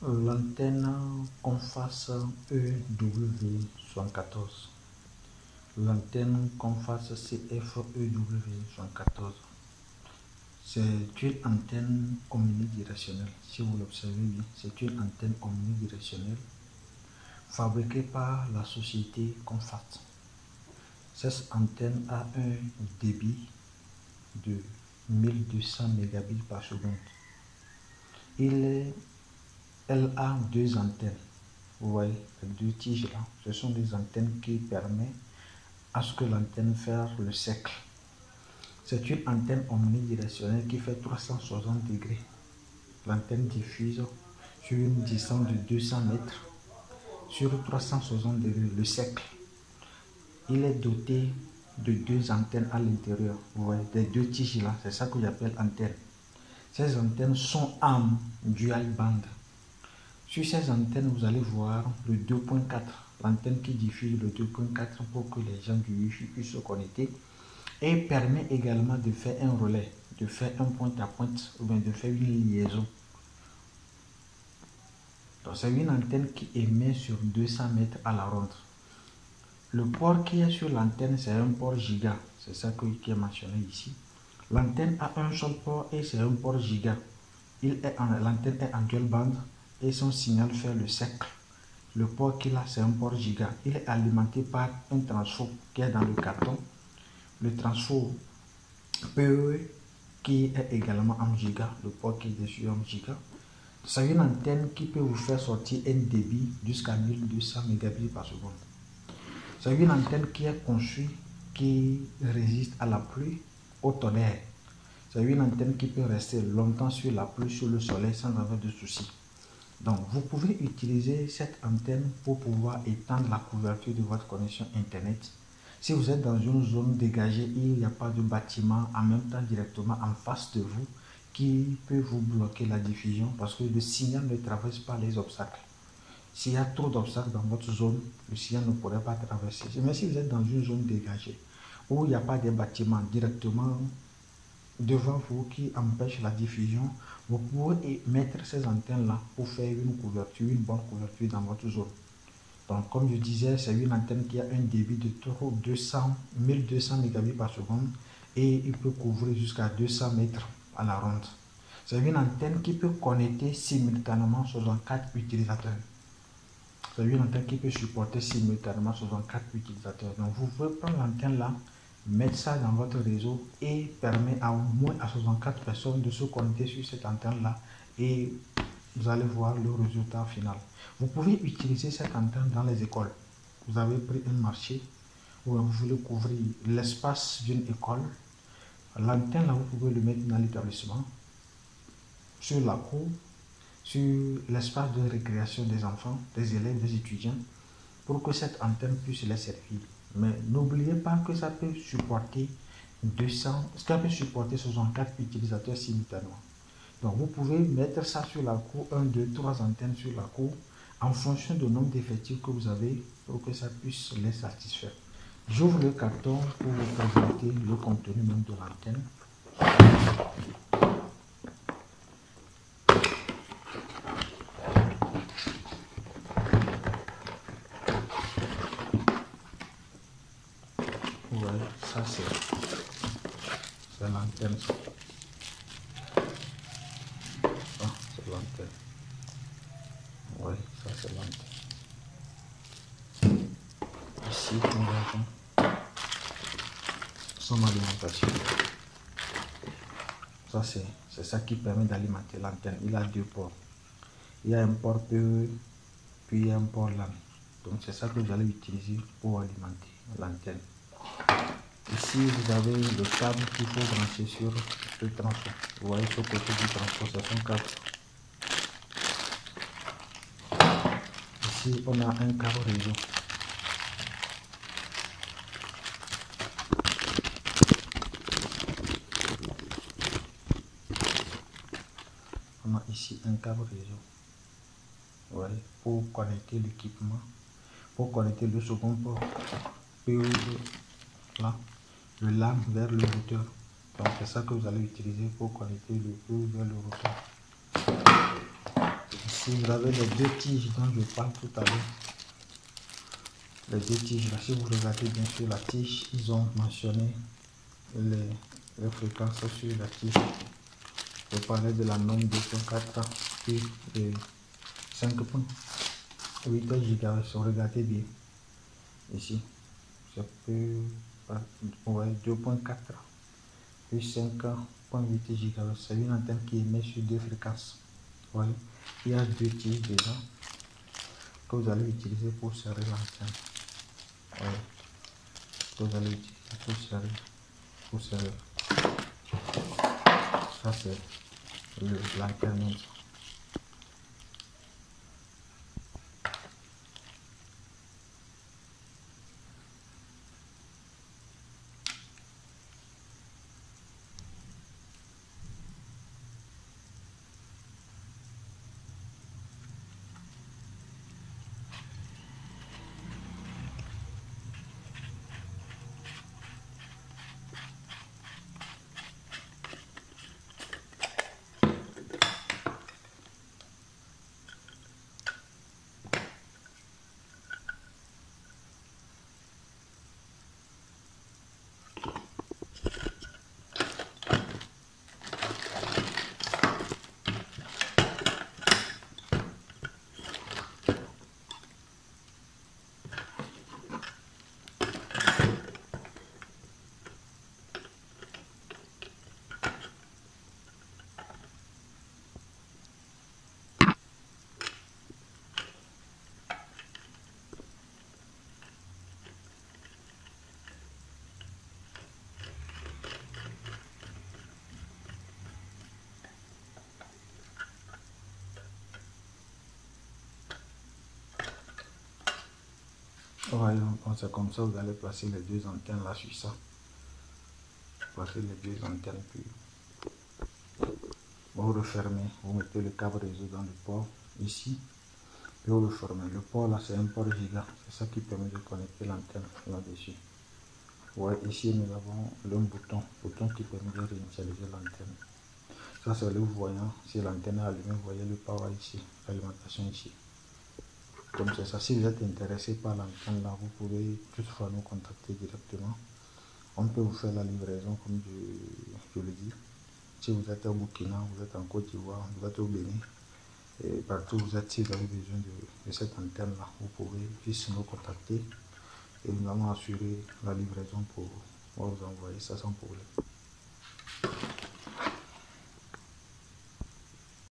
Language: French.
L'antenne Comfast EW74. L'antenne Comfast CF-EW74. C'est une antenne omnidirectionnelle. Si vous l'observez bien, c'est une antenne omnidirectionnelle fabriquée par la société Comfast. Cette antenne a un débit de 1200 mégabits par seconde. Elle a deux antennes. Vous voyez, les deux tiges là, ce sont des antennes qui permettent à ce que l'antenne fasse le cercle. C'est une antenne omnidirectionnelle qui fait 360 degrés. L'antenne diffuse sur une distance de 200 mètres sur 360 degrés, le cercle. Il est doté de deux antennes à l'intérieur. Vous voyez, les deux tiges là, c'est ça que j'appelle antenne. Ces antennes sont en dual band. Sur ces antennes, vous allez voir le 2.4, l'antenne qui diffuse le 2.4 pour que les gens du Wi-Fi puissent se connecter, et permet également de faire un relais, de faire un point-à-point ou bien de faire une liaison. Donc c'est une antenne qui émet sur 200 mètres à la ronde. Le port qui est sur l'antenne, c'est un port giga, c'est ça qui est mentionné ici. L'antenne a un seul port et c'est un port giga. L'antenne est en dual band et son signal fait le cercle. Le port qu'il a, c'est un port giga. Il est alimenté par un transfo qui est dans le carton. Le transfo PE qui est également en giga. Le port qui est dessus en giga. C'est une antenne qui peut vous faire sortir un débit jusqu'à 1200 mégabits par seconde. C'est une antenne qui est conçue, qui résiste à la pluie, au tonnerre. C'est une antenne qui peut rester longtemps sur la pluie, sur le soleil sans avoir de soucis. Donc, vous pouvez utiliser cette antenne pour pouvoir étendre la couverture de votre connexion Internet. Si vous êtes dans une zone dégagée, il n'y a pas de bâtiment en même temps directement en face de vous qui peut vous bloquer la diffusion parce que le signal ne traverse pas les obstacles. S'il y a trop d'obstacles dans votre zone, le signal ne pourrait pas traverser. Mais si vous êtes dans une zone dégagée où il n'y a pas de bâtiment directement devant vous qui empêche la diffusion, vous pouvez mettre ces antennes-là pour faire une couverture, une bonne couverture dans votre zone. Donc, comme je disais, c'est une antenne qui a un débit de 1200 mégabits par seconde et il peut couvrir jusqu'à 200 mètres à la ronde. C'est une antenne qui peut connecter simultanément 64 utilisateurs. C'est une antenne qui peut supporter simultanément 64 utilisateurs. Donc, vous pouvez prendre l'antenne là, mettre ça dans votre réseau et permet à au moins à 64 personnes de se connecter sur cette antenne là et vous allez voir le résultat final. Vous pouvez utiliser cette antenne dans les écoles. Vous avez pris un marché où vous voulez couvrir l'espace d'une école. L'antenne là, vous pouvez le mettre dans l'établissement, sur la cour, sur l'espace de récréation des enfants, des élèves, des étudiants, pour que cette antenne puisse les servir. Mais n'oubliez pas que ça peut supporter 64 utilisateurs simultanément. Donc vous pouvez mettre ça sur la cour, 1, 2, 3 antennes sur la cour, en fonction du nombre d'effectifs que vous avez, pour que ça puisse les satisfaire. J'ouvre le carton pour vous présenter le contenu même de l'antenne. Voilà, ça c'est l'antenne. C'est l'antenne. Oui, ça c'est l'antenne. Ici, nous avons son alimentation. Ça c'est ça qui permet d'alimenter l'antenne. Il a deux ports. Il y a un port PE, puis il y a un port LAN. Donc c'est ça que vous allez utiliser pour alimenter l'antenne. Ici, vous avez le câble qu'il faut brancher sur le transfo. Vous voyez ce côté du transfo, c'est son câble. Ici, on a un câble réseau. On a ici un câble réseau. Vous voyez, pour connecter l'équipement, pour connecter le second port. Là, le LAN vers le routeur. Donc c'est ça que vous allez utiliser pour connecter le PE vers le routeur. Si vous avez les deux tiges dont je parle tout à l'heure, les deux tiges là, si vous regardez bien sûr la tige, ils ont mentionné les fréquences sur la tige. Je parlais de la norme 2.4 puis de 5.8 GHz. Regardez bien ici, ça peut ouais, 2.4 puis 5.8 GHz. C'est une antenne qui émet sur deux fréquences. Voyez, il y a deux tiges dedans que vous allez utiliser pour serrer l'antenne. Voilà. Que vous allez utiliser pour serrer. Ça c'est l'antenne. Voyons, c'est comme ça, vous allez placer les deux antennes là sur ça. Placez les deux antennes, puis vous refermez, vous mettez le câble réseau dans le port ici, puis vous refermez. Le port là, c'est un port giga, c'est ça qui permet de connecter l'antenne là-dessus. Ouais, ici nous avons le bouton qui permet de réinitialiser l'antenne. Ça c'est le voyant, si l'antenne est allumée, vous voyez le power ici, l'alimentation ici. Comme c'est ça, si vous êtes intéressé par l'antenne là, vous pouvez toutefois nous contacter directement. On peut vous faire la livraison comme je le dis. Si vous êtes au Burkina, vous êtes en Côte d'Ivoire, vous êtes au Bénin, et partout où vous êtes, si vous avez besoin de cette antenne là, vous pouvez juste nous contacter et nous allons assurer la livraison pour vous envoyer ça sans problème.